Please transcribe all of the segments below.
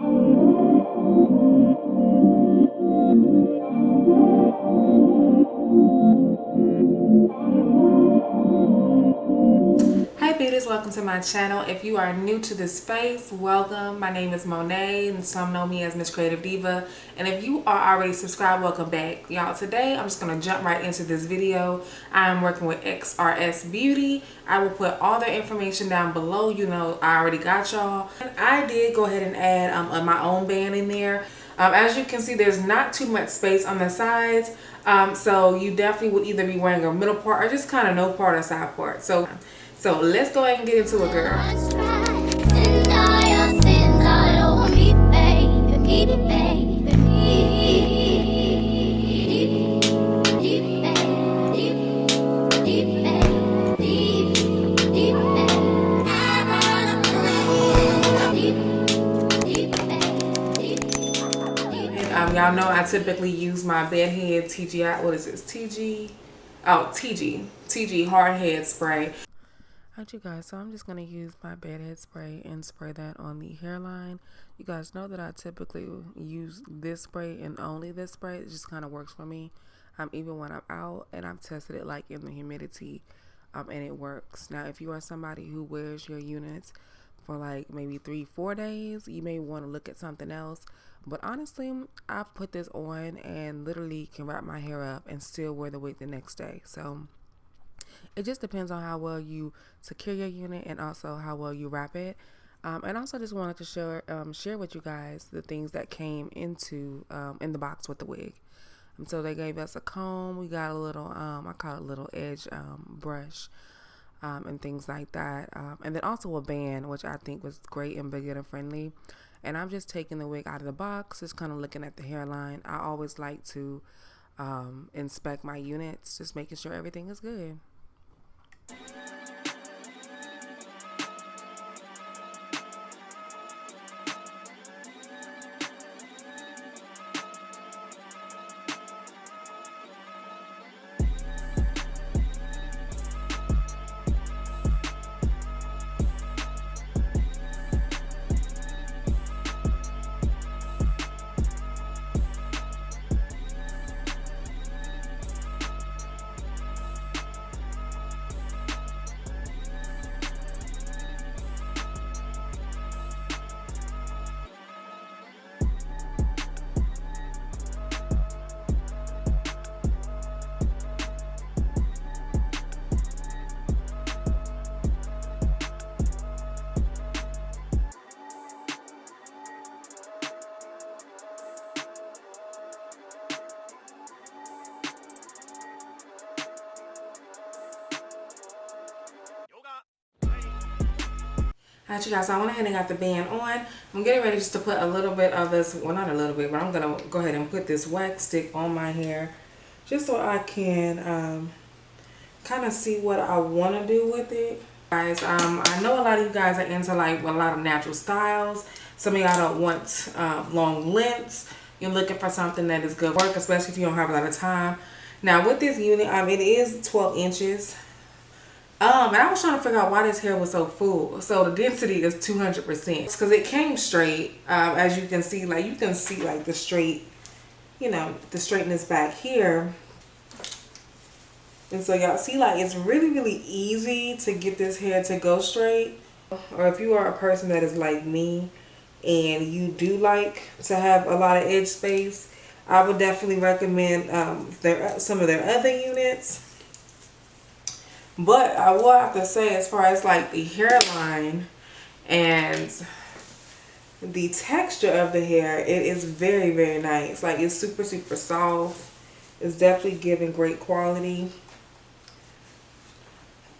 Hi beauties, welcome to my channel. If you are new to this space, welcome. My name is Monet and some know me as Miss Creative Diva. And if you are already subscribed, welcome back. Y'all, today I'm just going to jump right into this video. I'm working with XrsBeauty. I will put all their information down below. You know, I already got y'all. I did go ahead and add my own band in there. As you can see, there's not too much space on the sides. So you definitely would either be wearing a middle part or just kind of no part or side part. So let's go ahead and get into it, girl. Y'all know I typically use my bedhead TGI. What is this? TG hard head spray. Alright, you guys, so I'm just going to use my bedhead spray and spray that on the hairline. You guys know that I typically use this spray and only this spray. It just kind of works for me, even when I'm out, and I've tested it like in the humidity, and it works. Now, if you are somebody who wears your units for like maybe 3-4 days, you may want to look at something else. But honestly, I've put this on and literally can wrap my hair up and still wear the wig the next day. So it just depends on how well you secure your unit and also how well you wrap it. And also just wanted to share with you guys the things that came into in the box with the wig. So they gave us a comb. We got a little, I call it a little edge brush and things like that. And then also a band, which I think was great and beginner friendly. And I'm just taking the wig out of the box, just kind of looking at the hairline. I always like to inspect my units, just making sure everything is good. Alright, you guys, so I went ahead and got the band on. I'm getting ready just to put a little bit of this, well, not a little bit, but I'm going to go ahead and put this wax stick on my hair just so I can kind of see what I want to do with it. Guys, I know a lot of you guys are into like a lot of natural styles. Some of y'all don't want long lengths. You're looking for something that is good work, especially if you don't have a lot of time. Now with this unit, it is 12 inches. And I was trying to figure out why this hair was so full. So the density is 200%. Because it came straight, as you can see, like the straight, you know, the straightness back here. And so y'all see, like, it's really, really easy to get this hair to go straight. Or if you are a person that is like me and you do like to have a lot of edge space, I would definitely recommend some of their other units. But I will have to say, as far as like the hairline and the texture of the hair, it is very, very nice. Like, it's super, super soft. It's definitely giving great quality.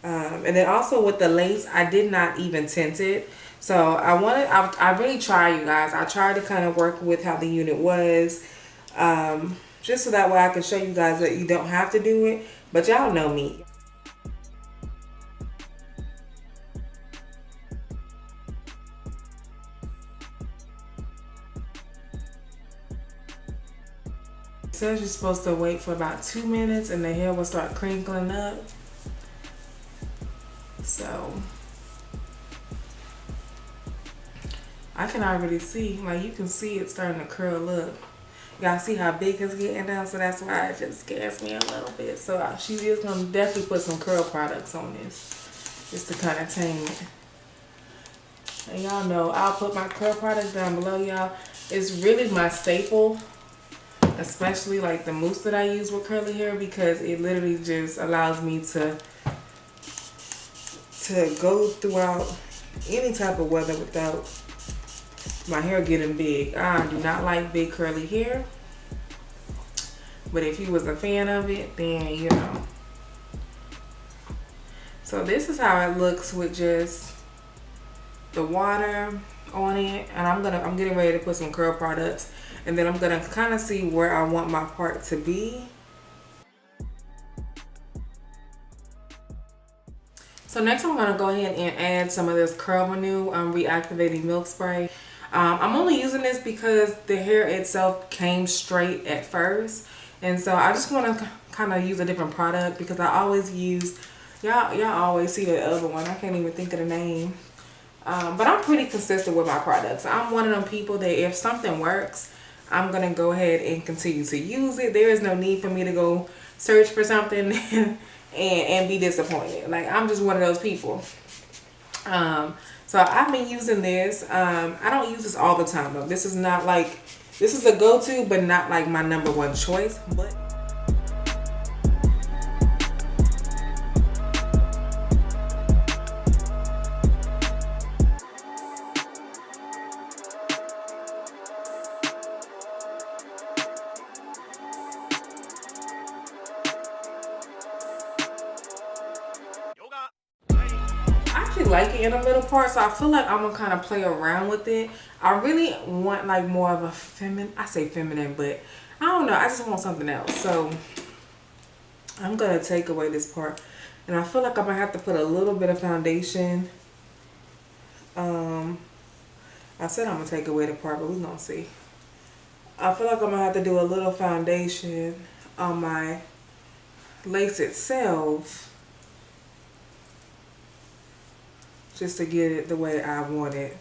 And then also with the lace, I did not even tint it. So I really tried, you guys. I tried to kind of work with how the unit was. Just so that way I can show you guys that you don't have to do it. But y'all know me. It says you're supposed to wait for about 2 minutes and the hair will start crinkling up. So I can already see, like you can see it starting to curl up. Y'all see how big it's getting down, so that's why it just scares me a little bit. So she is gonna definitely put some curl products on this, just to kind of tame it. And y'all know I'll put my curl products down below, y'all. It's really my staple, especially like the mousse that I use with curly hair, because it literally just allows me to go throughout any type of weather without my hair getting big. I do not like big curly hair, but if you was a fan of it, then you know. So this is how it looks with just the water on it, and I'm getting ready to put some curl products, and then I'm gonna kind of see where I want my part to be. So next I'm gonna go ahead and add some of this Curl Renew reactivating milk spray. I'm only using this because the hair itself came straight at first, and so I just want to kind of use a different product, because I always use, y'all always see the other one, I can't even think of the name. But I'm pretty consistent with my products. I'm one of them people that if something works, I'm gonna go ahead and continue to use it. There is no need for me to go search for something and be disappointed. Like, I'm just one of those people. So I've been using this. I don't use this all the time though. This is not like, this is a go-to, but not like my #1 choice. But like it in the middle part, so I feel like I'm gonna kind of play around with it. I really want like more of a feminine, I say feminine, but I don't know, I just want something else. So I'm gonna take away this part, and I feel like I'm gonna have to put a little bit of foundation. I said I'm gonna take away the part, but we're gonna see. I feel like I'm gonna have to do a little foundation on my lace itself, just to get it the way I want it.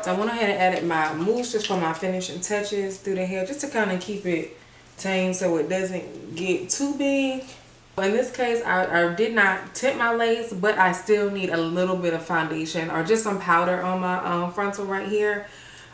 So I went ahead and added my mousse just for my finishing touches through the hair, just to kind of keep it tame so it doesn't get too big. In this case, I did not tint my lace, but I still need a little bit of foundation or just some powder on my frontal right here.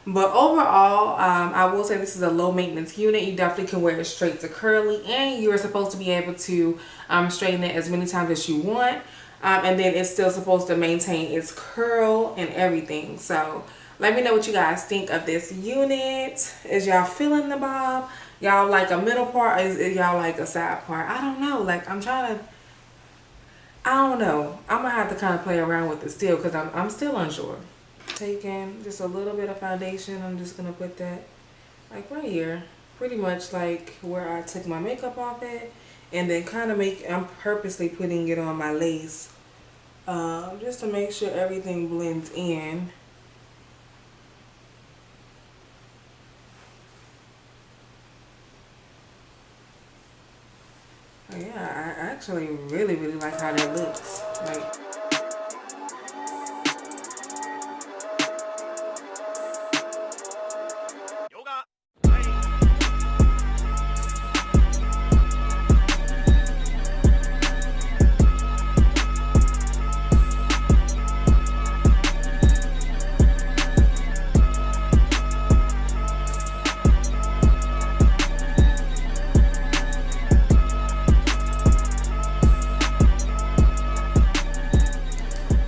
But overall, I will say this is a low maintenance unit. You definitely can wear it straight to curly, and you are supposed to be able to straighten it as many times as you want. And then it's still supposed to maintain its curl and everything. So let me know what you guys think of this unit. Is y'all feeling the bob? Y'all like a middle part, or is y'all like a side part? I don't know. Like, I don't know. I'm gonna have to kind of play around with it still, because I'm still unsure. Taking just a little bit of foundation, I'm just gonna put that like right here, pretty much like where I took my makeup off at, and then kind of I'm purposely putting it on my lace just to make sure everything blends in. Oh, yeah, I actually really like how that looks. Like,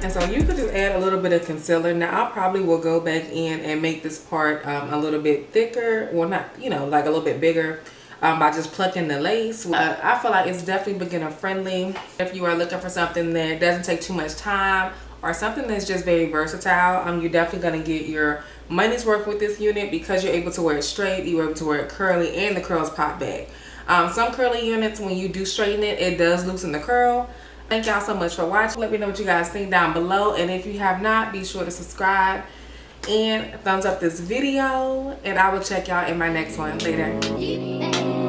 and so you could just add a little bit of concealer. Now I probably will go back in and make this part a little bit thicker. Well, not, you know, like a little bit bigger by just plucking the lace. I feel like it's definitely beginner friendly. If you are looking for something that doesn't take too much time or something that's just very versatile, you're definitely going to get your money's worth with this unit, because you're able to wear it straight, you're able to wear it curly, and the curls pop back. Some curly units, when you do straighten it, it does loosen the curl. Thank y'all so much for watching. Let me know what you guys think down below, and if you have not, be sure to subscribe and thumbs up this video, and I will check y'all in my next one later.